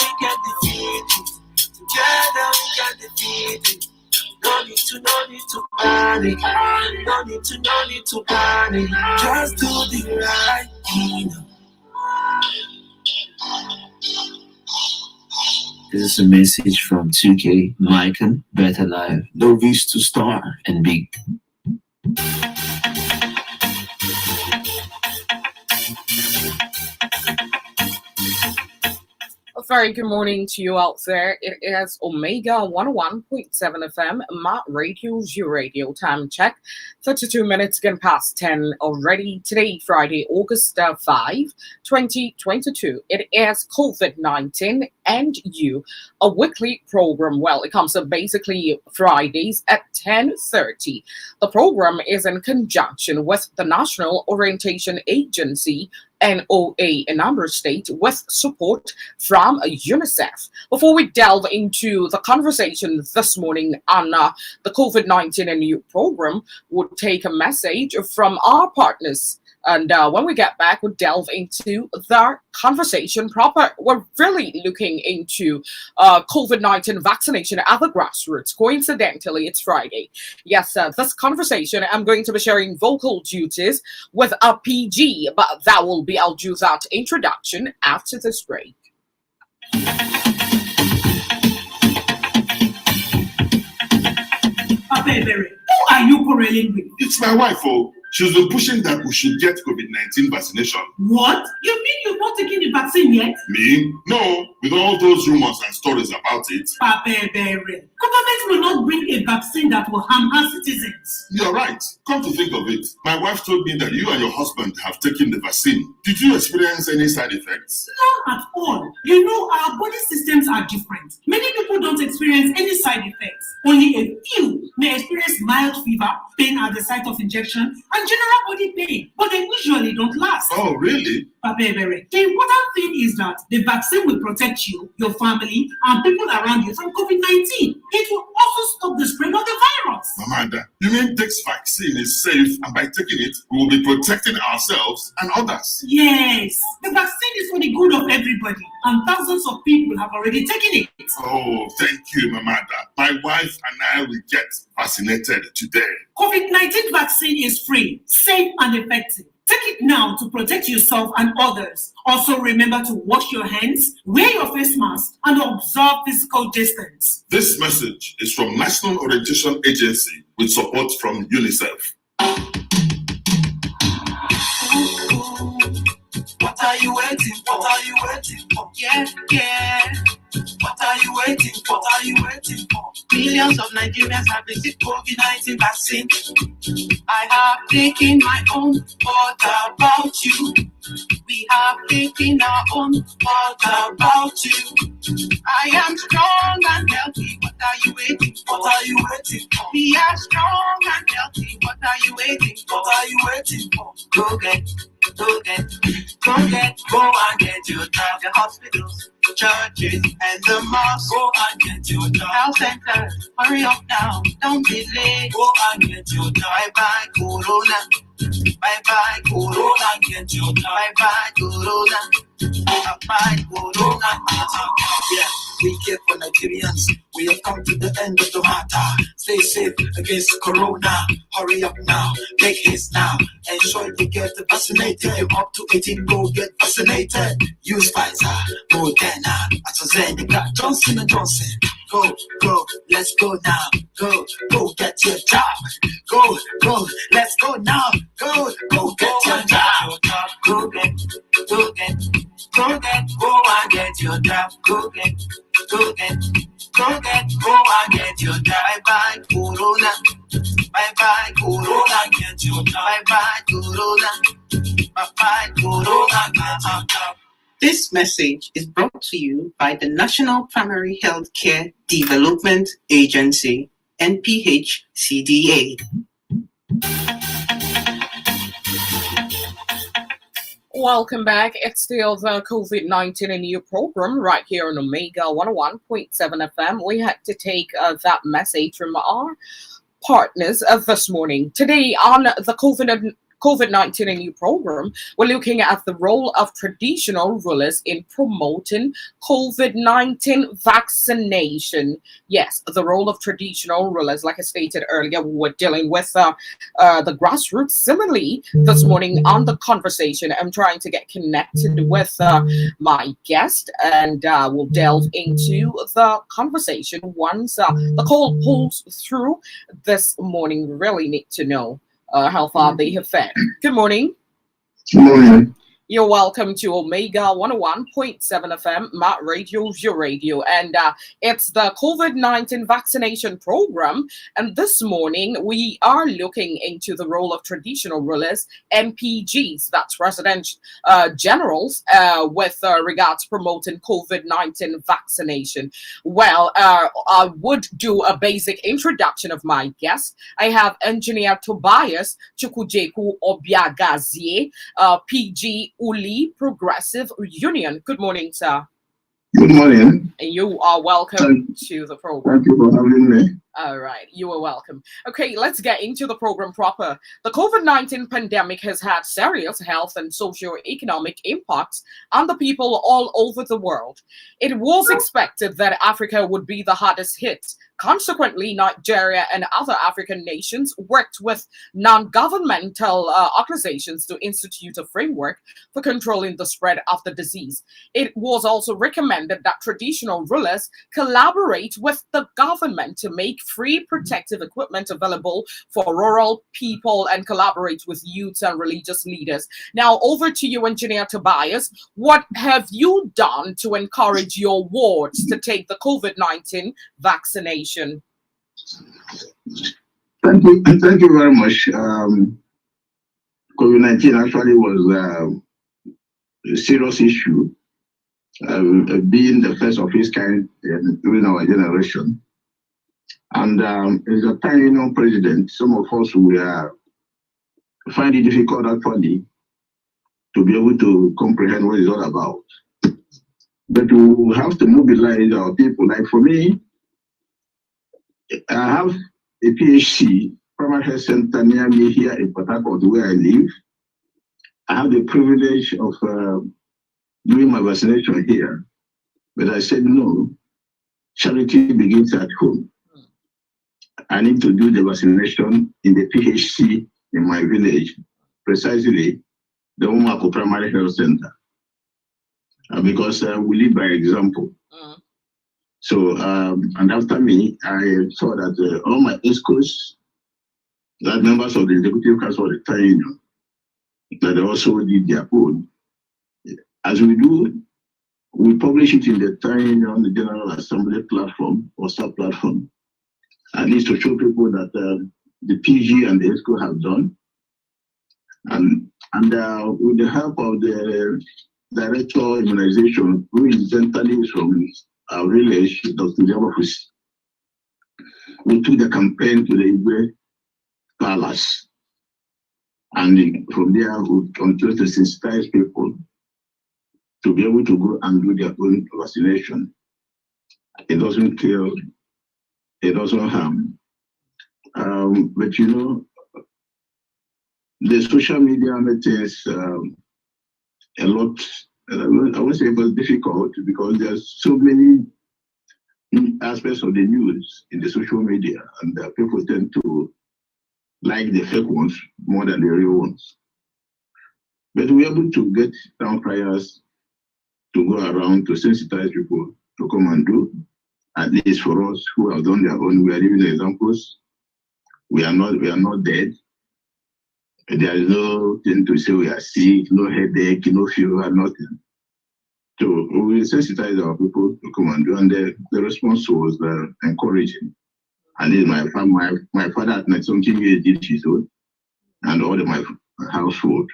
we can defeat it. Together we can defeat it. No need to panic. No need to panic. Just do the right thing. This is a message from 2K, Micah, Better Life, No Reach to Star, and Big. A very good morning to you out there. It is Omega 101.7 FM, my radio's your radio. Time check, 32 minutes getting past 10 already. Today, Friday, August 5, 2022. It is COVID-19 and You, a weekly program. Well, it comes up basically Fridays at 10:30. The program is in conjunction with the National Orientation Agency, NOA, in our state, with support from UNICEF. Before we delve into the conversation this morning on the COVID-19 and You program, we'll take a message from our partners. And when we get back, we'll delve into the conversation proper. We're really looking into COVID-19 vaccination at the grassroots. Coincidentally, it's Friday. Yes, this conversation, I'm going to be sharing vocal duties with a PG, but I'll do that introduction after this break. Who are you quarreling with? It's my wife, oh. She's been pushing that we should get COVID-19 vaccination. What? You mean you've not taken the vaccine yet? Me? No, with all those rumors and stories about it. Government will not bring a vaccine that will harm our citizens. You're right. Come to think of it, my wife told me that you and your husband have taken the vaccine. Did you experience any side effects? None at all. You know, our body systems are different. Many people don't experience any side effects. Only a few may experience mild fever, pain at the site of injection, and general body pain, but they usually don't last. Oh, really? The important thing is that the vaccine will protect you, your family, and people around you from COVID-19. It will also stop the spread of the virus. Amanda, you mean this vaccine is safe, and by taking it, we will be protecting ourselves and others? Yes, the vaccine is for the good of everybody, and thousands of people have already taken it. Oh, thank you, Amanda. My wife and I will get vaccinated today. COVID-19 vaccine is free, safe, and effective. Take it now to protect yourself and others. Also remember to wash your hands, wear your face mask, and observe physical distance. This message is from National Orientation Agency with support from UNICEF. What are you waiting for? What are you waiting for? Yeah. What are you waiting for? What are you waiting for? Millions of Nigerians have received COVID-19 vaccine. I have taken my own. What about you? We have taken our own. What about you? I am strong and healthy. What are you waiting for? What are you waiting for? We are strong and healthy. What are you waiting for? What are you waiting for? Go and get your job. The hospitals, churches, and the mosques. Go and get your job. Health centers, hurry up now. Don't be late. Go and get your job. Bye-bye, Corona. Bye-bye, Corona. Get your job. Bye-bye, Corona. Bye-bye, Corona. Yeah, we care for Nigerians. We have come to the end of the matter. Stay safe against Corona. Hurry up now. Make haste now. Ensure you get vaccinated. You're up to 18, go get vaccinated. Use Pfizer, Moderna, AstraZeneca, Johnson & Johnson. Go, let's go now. Go get your job. Go, let's go now. Go get your job. Go and get your job. Go and get your job. Bye-bye, Corona. Bye-bye, Corona. Get your job. Bye-bye, Corona. Bye-bye, Corona. Get your job. This message is brought to you by the National Primary Healthcare Development Agency, NPHCDA. Welcome back. It's still the COVID-19 and You program right here on Omega 101.7 FM. We had to take that message from our partners this morning. Today on the COVID-19, a new program, we're looking at the role of traditional rulers in promoting COVID-19 vaccination. Yes, the role of traditional rulers, like I stated earlier, we were dealing with the grassroots. Similarly, this morning on the conversation, I'm trying to get connected with my guest, and we'll delve into the conversation once the call pulls through this morning. We really need to know how far they have fared. Good morning. Good morning. You're welcome to Omega 101.7 FM, Matt Radio, your radio. And it's the COVID-19 vaccination program. And this morning, we are looking into the role of traditional rulers, MPGs, that's resident generals, with regards to promoting COVID-19 vaccination. Well, I would do a basic introduction of my guest. I have Engineer Tobias Chukwujeku Obiagazie, PG Uli Progressive Union. Good morning, sir. Good morning. And you are welcome to the program. Thank you for having me. All right, you are welcome. Okay, let's get into the program proper. The COVID-19 pandemic has had serious health and socio-economic impacts on the people all over the world. It was expected that Africa would be the hardest hit. Consequently, Nigeria and other African nations worked with non-governmental organizations to institute a framework for controlling the spread of the disease. It was also recommended that traditional rulers collaborate with the government to make free protective equipment available for rural people and collaborate with youths and religious leaders. Now, over to you, Engineer Tobias. What have you done to encourage your wards to take the COVID-19 vaccination? Thank you, and thank you very much. COVID-19 actually was a serious issue, being the first of its kind during our generation. And as a time president, some of us will find it difficult actually to be able to comprehend what it's all about. But we have to mobilize our people. Like for me, I have a PhD, primary health center near me here in Port Harcourt, where I live. I have the privilege of doing my vaccination here. But I said, no, charity begins at home. I need to do the vaccination in the PHC in my village, precisely the Umako Primary Health Center, because we live by example. So, and after me, I saw that all my ESCOs, that members of the Executive Council of the Thai Union, that they also did their own. As we do, we publish it in the Thai Union, the General Assembly platform or sub-platform, at least to show people that the PG and the ESCO have done. And with the help of the Director of Immunization, who incidentally is from our village, Dr. Jabafus, we took the campaign to the Igwe Palace. And from there, we continue to sensitize people to be able to go and do their own vaccination. It doesn't kill, it doesn't harm. But you know, the social media makes things a lot, I won't say it was difficult because there's so many aspects of the news in the social media, and people tend to like the fake ones more than the real ones. But we're able to get town criers to go around to sensitize people to come and do. At least for us who have done their own, we are giving examples. We are not dead. There is nothing to say we are sick, no headache, no fever, nothing. So we sensitize our people to come and do, and the response was encouraging. And then my father at 19 years did his own, and all of my household.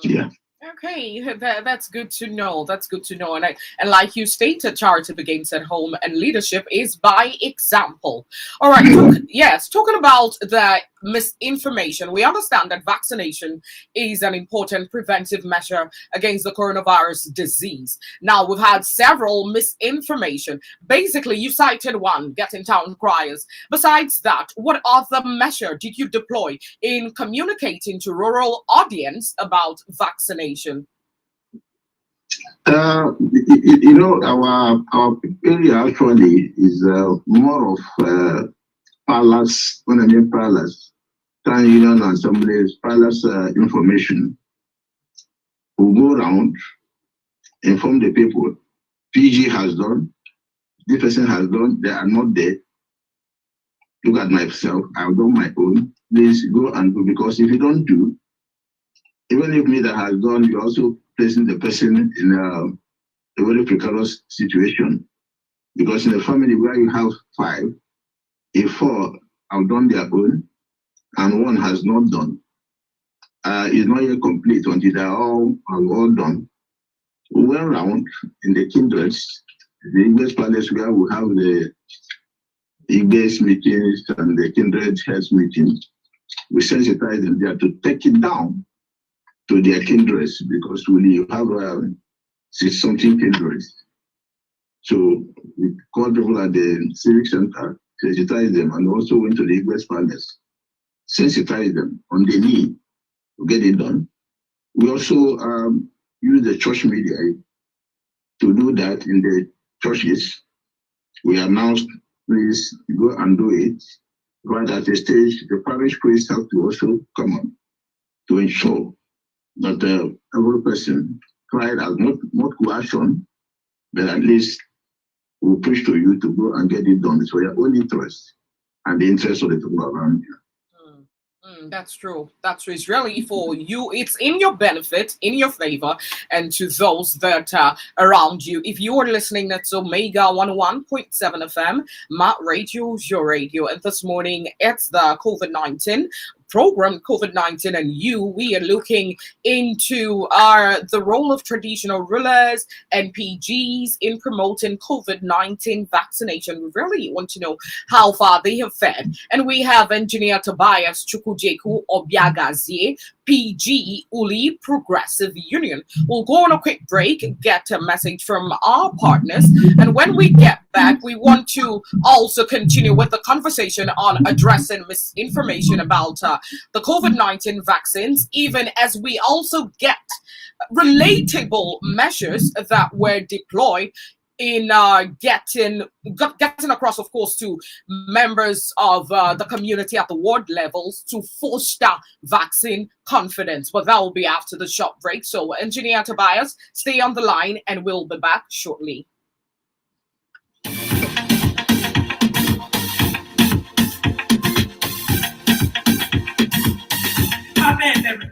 Yeah. Okay, that's good to know. That's good to know. And like you stated, charity begins at home, and leadership is by example. All right. Yes, talking about the misinformation, we understand that vaccination is an important preventive measure against the coronavirus disease. Now, we've had several misinformation. Basically, you cited one, getting town criers. Besides that, what other measure did you deploy in communicating to rural audience about vaccination? Our area actually is more of palace. When I mean palace, town union assemblies, palace information. We'll go around, inform the people. PG has done. This person has done. They are not there. Look at myself. I've done my own. Please go and do, because if you don't do, even if me that has done, you're also placing the person in a very precarious situation. Because in a family where you have 5, if 4 have done their own and 1 has not done, it's not yet complete until they are all done. We went around in the kindreds, the English palace where we have the English meetings and the kindred health meetings. We sensitize them there to take it down to their kindreds, because we have 6-something kindreds. So we called people at the civic center, sensitize them, and also went to the English palace, sensitize them on the need to get it done. We also use the church media to do that in the churches. We announced, please go and do it. Right at the stage, the parish priest have to also come on to ensure that every person tried as not coercion, but at least we push to you to go and get it done. It's for your own interest and the interest of the people around you. That's true. That's true. It's really for you. It's in your benefit, in your favor, and to those that are around you. If you are listening, that's Omega 101.7 FM, Matt Radio, your radio. And this morning, it's the COVID-19 program, COVID-19 and you. We are looking into the role of traditional rulers and PGs in promoting COVID-19 vaccination. We really want to know how far they have fared. And we have Engineer Tobias Chukwujeku Obiagazie, PG Uli Progressive Union. We'll go on a quick break, get a message from our partners, and when we get back, we want to also continue with the conversation on addressing misinformation about the COVID-19 vaccines, even as we also get relatable measures that were deployed in getting across, of course, to members of the community at the ward levels to foster vaccine confidence. But that will be after the short break. So, Engineer Tobias, stay on the line and we'll be back shortly.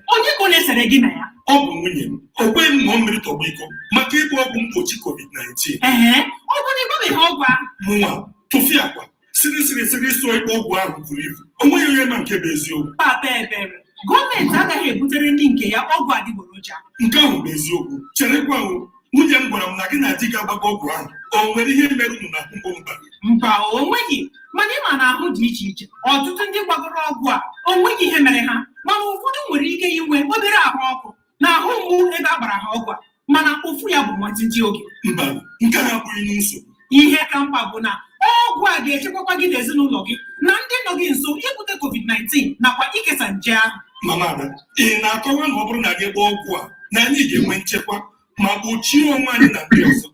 Onye ko na-esere gị na ya? Ọ bụ nwunye m. O kweghị m ṅụọ mmiri tọgbọ iko maka ịgba ọgwụ mgbochi COVID-19. Ọ bụ na ịgbabeghị ọgwụ ahụ? Mụnwa, tụfịa akwa, siri sụọ ịkpọ ọgwụ ahụ buru ibu. O nweghị onye ma nke bụ eziokwu. Papa Ebere, gọọmenti agaghị ebutere ndị nke ya ọgwụ adịgboroja. Nke ahụ bụ eziokwu. Cherekwa o, nwunye m gwara m na gị na di gị agbago ọgwụ ahụ. O nwere ihe mere unu na mba? Mba, o nweghị. Mana ịma na ahụ dị iche iche. Ọtụtụ ndị gbagoro ọgwụ a, o nweghị ihe mere ha. Mana ụfọdụ nwere ike inwe obere ahụ ọkụ na ahụ mgbu ebe a gbara ha ọgwụ a, mana ụfụ ya bụ nwantịntị oge. Mba, nke a abụghị nsogbu. Ihe ka mkpa bụ na ọgwụ a ga-echekwakwa gị n'ezinụlọ gị na ndị nọ gị nso ibute COVID-19 nakwa ikesa nje ahụ. Mama Ada, ị na-akọwa na ọ bụrụ na gị gbaa ọgwụ a na anyị ga-enwe nchekwa ma gbochie onwe anyị na ndị ọzọ?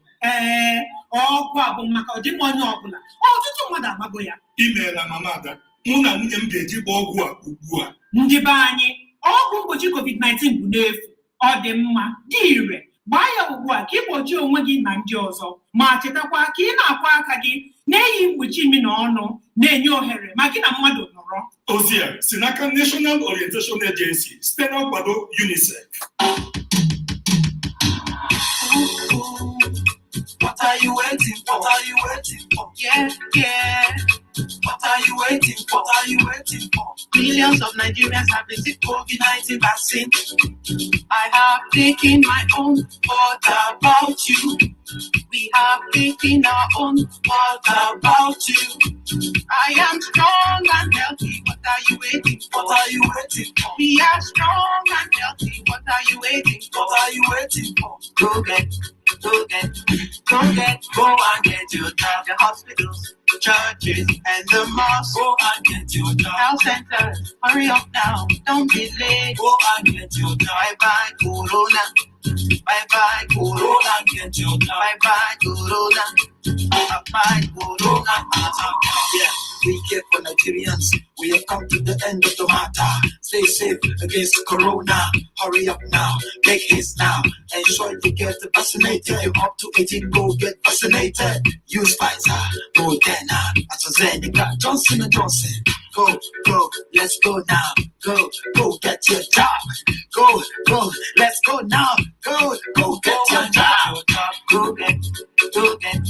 Ọgwụ a bụ maka ọdịmma onye ọbụla. Ọtụtụ mmadụ agbago ya. Imeela Mama Ada, mụ na nwunye m ga-eji gbaa ọgwụ a ugbu a. Ndị be anyị, ọgwụ mgbochi COVID-19 bụ n'efu. Ọ dị mma, dị ire. Gbaa ya ugbu a ka ị gbochie onwe gị na ndị ọzọ. Ma chetakwa ka ị na-akwọ aka gị na-eyi mkpuchi imi na ọnụ, na-enye ohere ma gị na mmadụ nọrọ. Ozi a si n'aka National Orientation Agency site na nkwado UNICEF. What are you waiting for? What are you waiting for? Yeah, yeah. What are you waiting for? What are you waiting for? Millions of Nigerians have received COVID-19 vaccine. I have taken my own. What about you? We have taken our own. What about you? I am strong and healthy. What are you waiting for? What are you waiting for? We are strong and healthy. What are you waiting for? What are you waiting for? Go get, go get, go and get your job. The hospitals, churches, and the mosques. Go and get your job. Health centers, hurry up now. Don't be late. Go and get your job. Bye bye, Corona. Bye bye, Corona. Get your job. Bye bye, Corona. Bye bye, Corona. Yeah, we care for Nigerians. We have come to the end of the matter. Stay safe against Corona. Hurry up now. Make haste now. Ensure you get vaccinated. You're up to 18, go get vaccinated. Use Pfizer, Moderna, AstraZeneca, Johnson & Johnson. Go, go, let's go now. Go, go get your job. Go, go, let's go now. Go, go get your job. Go get, go get,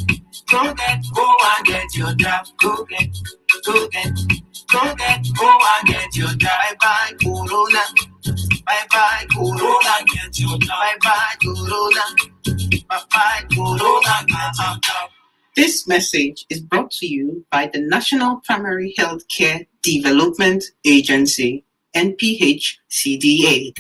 go get, go and get your job. Go get, go get, go get, go and get your job. Bye bye, Corona. Bye bye, Corona. Get your job. Bye bye, Corona. Bye bye, Corona. Get your job. This message is brought to you by the National Primary Healthcare Development Agency, NPHCDA.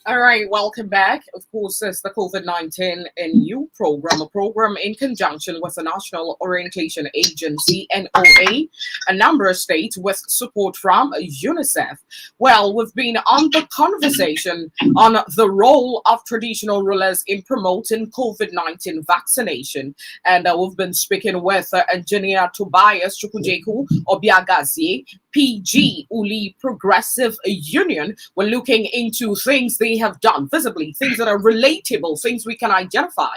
All right, welcome back. Of course, it's the COVID-19 NU program, a program in conjunction with the National Orientation Agency, NOA, a number of states with support from UNICEF. Well, we've been on the conversation on the role of traditional rulers in promoting COVID-19 vaccination. And we've been speaking with Engineer Tobias Chukwujeku Obiagazie, PG Uli Progressive Union. We're looking into things they have done visibly, things that are relatable, things we can identify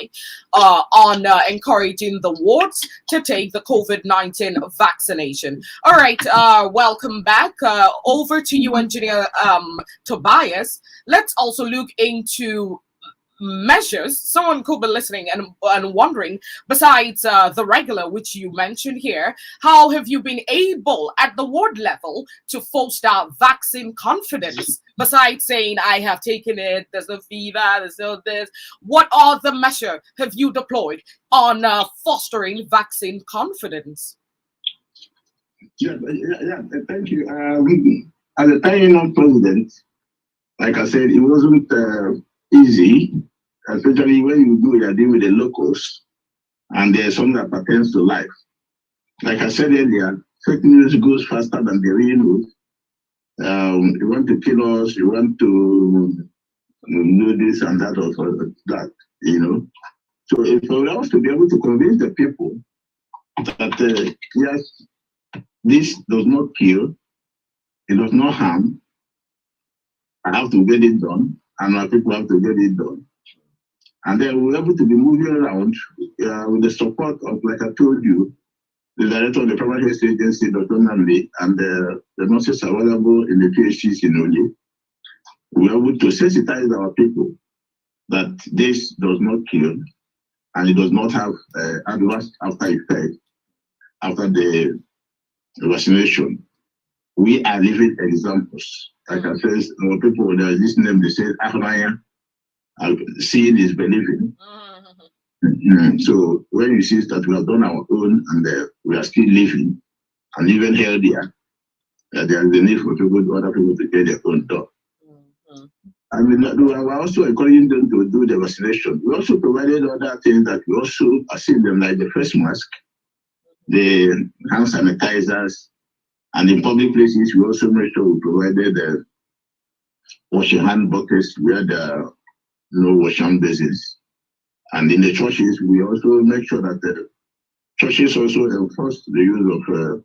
on encouraging the wards to take the COVID-19 vaccination. All right, welcome back. Over to you, Engineer Tobias. Let's also look into measures. Someone could be listening and wondering, besides the regular, which you mentioned here, how have you been able at the ward level to foster vaccine confidence? Besides saying, I have taken it, there's no fever, there's no this, what other measure have you deployed on fostering vaccine confidence? Yeah, thank you. As a time president, like I said, it wasn't easy, especially when you're dealing with the locals and there's something that pertains to life. Like I said earlier, fake news goes faster than the real news. You want to kill us, you want to do this and that or that, you know. So if for us to be able to convince the people that yes, this does not kill, it does not harm, I have to get it done, and our people have to get it done. And then we're able to be moving around with the support of, like I told you, the director of the Primary Health Agency, Dr. Namdi, and the nurses available in the PhDs in Oli. We're able to sensitize our people that this does not kill and it does not have adverse after effect after the vaccination. We are living examples. Like I said, our people, when they listen to them, they say, seeing is believing. So when you see that we have done our own and we are still living and even healthier, there is the need for other people to get their own done. I mean, we are also encouraging them to do the vaccination. We also provided other things that we also assist them, like the face mask, the hand sanitizers, and in public places, we also make sure we provided the washing hand buckets where there are no washing basins. And in the churches, we also make sure that the churches also enforce the use of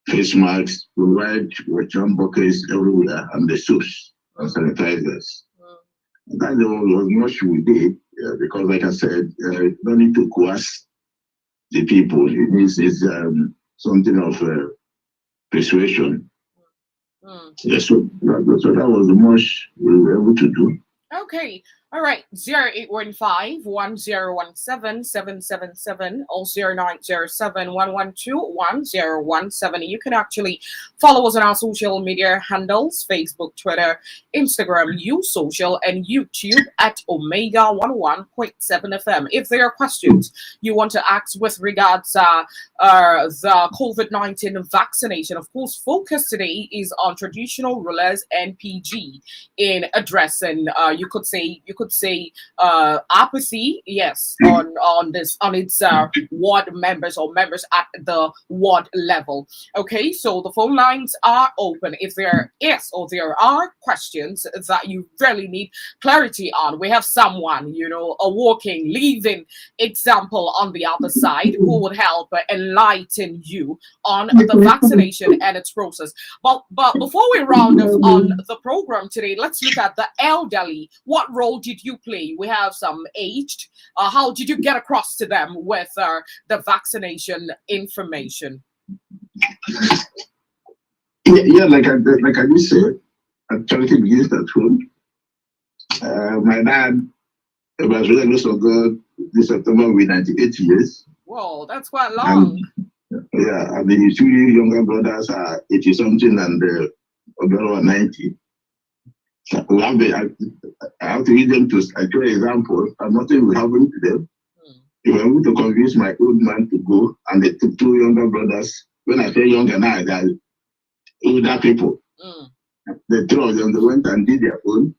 face masks, provide washing buckets everywhere, and the soaps and sanitizers. That's was much we did, because like I said, you don't need to coerce the people. It needs something of persuasion. Yeah, so that was much we were able to do. Okay. All right. 0815-1017-777 or 0907-112-1017. You can actually follow us on our social media handles: Facebook, Twitter, Instagram, Social, and YouTube at Omega 101.7 FM. If there are questions you want to ask with regards the COVID-19 vaccination, of course, focus today is on traditional rulers and PG in addressing you could say apathy, yes, on its ward members or members at the ward level. Okay, so the phone lines are open. If there is or there are questions that you really need clarity on, we have someone, a walking, living example on the other side who would help enlighten you on the vaccination and its process. But before we round off on the program today, let's look at the elderly. What role did you play? We have some aged. How did you get across to them with the vaccination information? Yeah, like I just said, charity begins at home. My dad was really close to God this September with 98 years. Whoa, that's quite long. Yeah, and the two younger brothers are 80 something and the other one 90. So I have to read them to actual examples, and nothing will happen to them. They were able to convince my old man to go, and the two younger brothers, when I say younger now, they're older people. The two of them, they went and did their own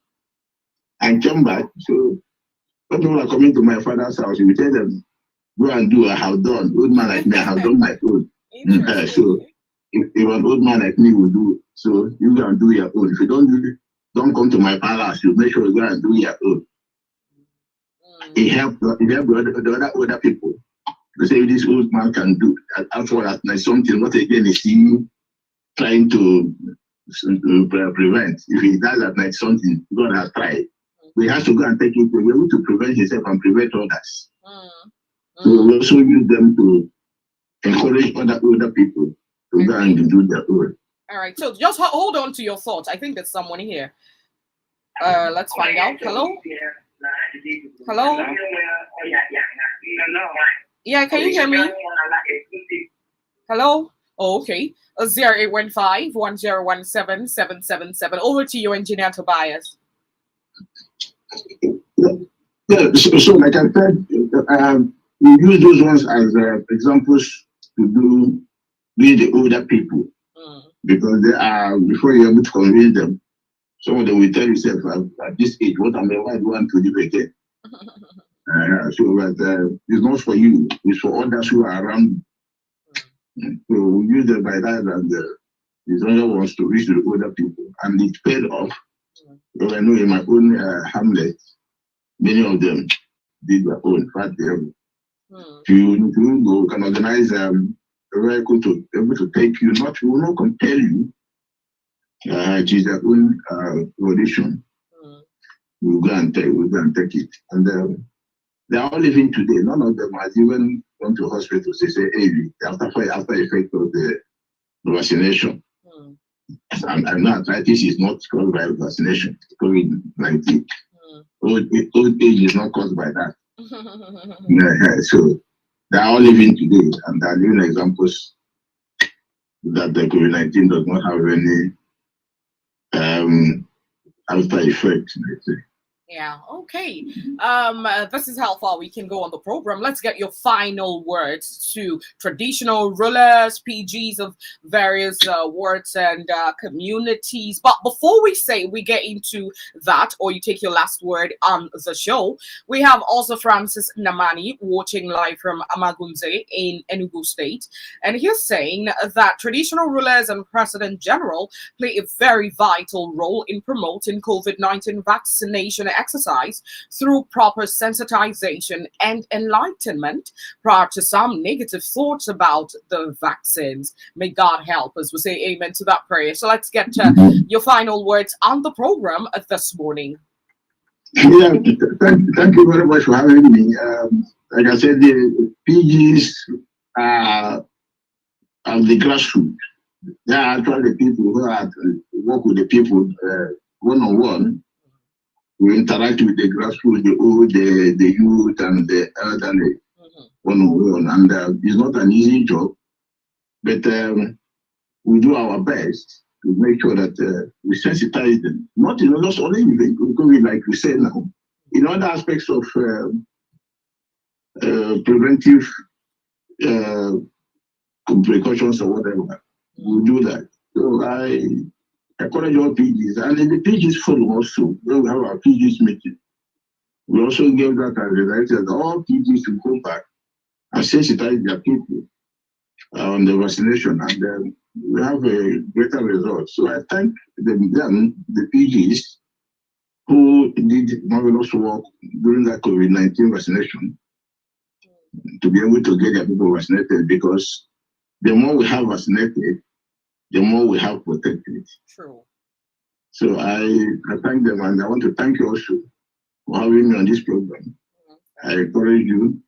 and came back. So when people are coming to my father's house, we tell them, go and do, I have done. Old man like me, I have done my own. So if an old man like me will do, so you go and do your own. If you don't do it, don't come to my palace. You make sure you go and do your own. It helped the other older people to say this old man can do. After at night, something not again is he trying to prevent. If he does at night something, God has tried. We have to go and take it. We're able to prevent himself and prevent others. So we also use them to encourage other older people to go and do their own. All right, so just hold on to your thoughts. I think there's someone here. Let's find out. Hello? Hello? Yeah, can you hear me? Hello? Oh, okay. 0815-1017-777. Over to you, Engineer Tobias. Yeah, so like I said, we use those ones as examples to do with the older people. Because they are, before you're able to convince them, some of them will tell yourself, at this age, why do I want to live again? So that it's not for you, it's for others who are around you. So we use them by that, and these other ones to reach the older people. And it paid off. Because I know in my own hamlet, many of them did their own. In fact, you can organize very good to be able to take you, will not compel you. It is their own audition. We'll go and take it. And they are all living today. None of them has even gone to hospitals. They say, hey, after effect of the vaccination. And now arthritis is not caused by vaccination, COVID-19. Old age is not caused by that. So they are all living today, and they are living examples that the COVID-19 does not have any after effect. Yeah, okay. This is how far we can go on the program. Let's get your final words to traditional rulers, PGs of various wards and communities. But before we get into that, or you take your last word on the show, we have also Francis Namani watching live from Amagunze in Enugu State. And he's saying that traditional rulers and President General play a very vital role in promoting COVID-19 vaccination exercise through proper sensitization and enlightenment prior to some negative thoughts about the vaccines. May God help us. We say amen to that prayer. So let's get to your final words on the program this morning. Yeah, thank you very much for having me. Like I said, the PGs are the grassroots. They are actually the people who are work with the people one-on-one We interact with the grassroots, the old, the youth, and the elderly, one on one. And it's not an easy job, but we do our best to make sure that we sensitize them. Not only in COVID, like we said now, in other aspects of preventive precautions or whatever, we do that. So I encourage all PGs, and the PGs follow also. When we have our PGs meeting, we also give that as a directive that all PGs to go back and sensitize their people on the vaccination, and we have a greater result. So I thank them, the PGs, who did marvelous work during that COVID-19 vaccination to be able to get their people vaccinated, because the more we have vaccinated, the more we have protected. True. So I thank them, and I want to thank you also for having me on this program. I encourage you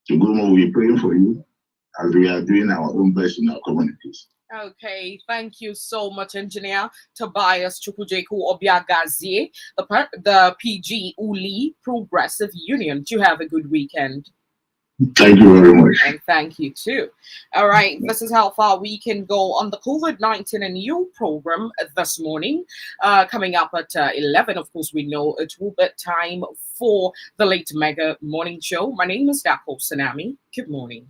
to go more. We're praying for you as we are doing our own best in our communities. Okay, thank you so much, Engineer Tobias Chukwujeku Obiagazie, the PG Uli Progressive Union. You have a good weekend. Thank you very much. And thank you too. All right, this is how far we can go on the COVID-19 and you program this morning. Coming up at 11, of course, we know it will be time for the late mega morning show. My name is Dako Sanami. Good morning.